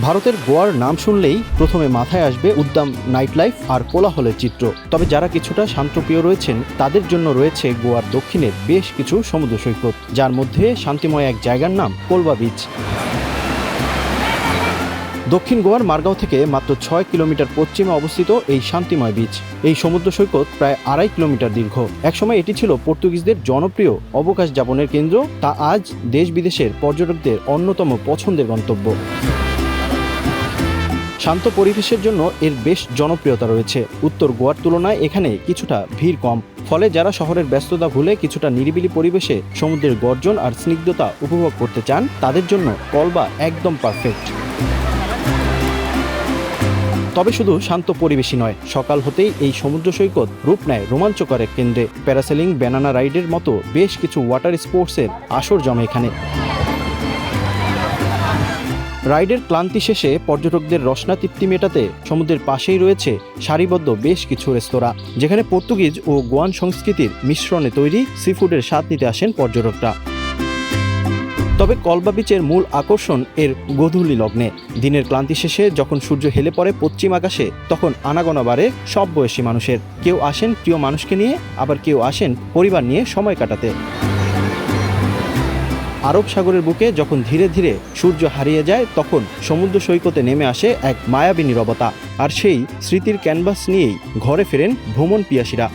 ভারতের গোয়ার নাম শুনলেই প্রথমে মাথায় আসবে উদ্দাম নাইট লাইফ আর কোলাহলের চিত্র। তবে যারা কিছুটা শান্তপ্রিয় রয়েছেন তাদের জন্য রয়েছে গোয়ার দক্ষিণের বেশ কিছু সমুদ্র সৈকত, যার মধ্যে শান্তিময় এক জায়গার নাম কোলবা বিচ। দক্ষিণ গোয়ার মারগাঁও থেকে মাত্র 6 কিলোমিটার পশ্চিমে অবস্থিত এই শান্তিময় বিচ। এই সমুদ্র সৈকত প্রায় 2.5 কিলোমিটার দীর্ঘ। একসময় এটি ছিল পর্তুগিজদের জনপ্রিয় অবকাশ যাপনের কেন্দ্র, তা আজ দেশ বিদেশের পর্যটকদের অন্যতম পছন্দের গন্তব্য। শান্ত পরিবেশের জন্য এর বেশ জনপ্রিয়তা রয়েছে। উত্তর গোয়ার তুলনায় এখানে কিছুটা ভিড় কম, ফলে যারা শহরের ব্যস্ততা ভুলে কিছুটা নিরিবিলি পরিবেশে সমুদ্রের গর্জন আর স্নিগ্ধতা উপভোগ করতে চান তাদের জন্য কোলবা একদম পারফেক্ট। তবে শুধু শান্ত পরিবেশই নয়, সকাল হতেই এই সমুদ্র সৈকত রূপ নেয় রোমাঞ্চকর এক কেন্দ্রে। প্যারাসেলিং, ব্যানানা রাইডের মতো বেশ কিছু ওয়াটার স্পোর্টসের আসর জমে এখানে। রাইডের ক্লান্তি শেষে পর্যটকদের রসনা তৃপ্তি মেটাতে সমুদ্রের পাশেই রয়েছে সারিবদ্ধ বেশ কিছু রেস্তোরাঁ, যেখানে পর্তুগিজ ও গোয়ান সংস্কৃতির মিশ্রণে তৈরি সিফুডের স্বাদ নিতে আসেন পর্যটকরা। তবে কোলবা বিচের মূল আকর্ষণ এর গোধূলি লগ্নে। দিনের ক্লান্তি শেষে যখন সূর্য হেলে পড়ে পশ্চিম আকাশে, তখন আনাগোনা বাড়ে সব বয়সী মানুষের। কেউ আসেন প্রিয় মানুষকে নিয়ে, আবার কেউ আসেন পরিবার নিয়ে সময় কাটাতে। আরব সাগরের বুকে যখন ধীরে ধীরে সূর্য হারিয়ে যায়, তখন সমুদ্র সৈকতে নেমে আসে এক মায়াবী নীরবতা। আর সেই স্মৃতির ক্যানভাস নিয়েই ঘরে ফেরেন ভ্রমণ পিয়াসীরা।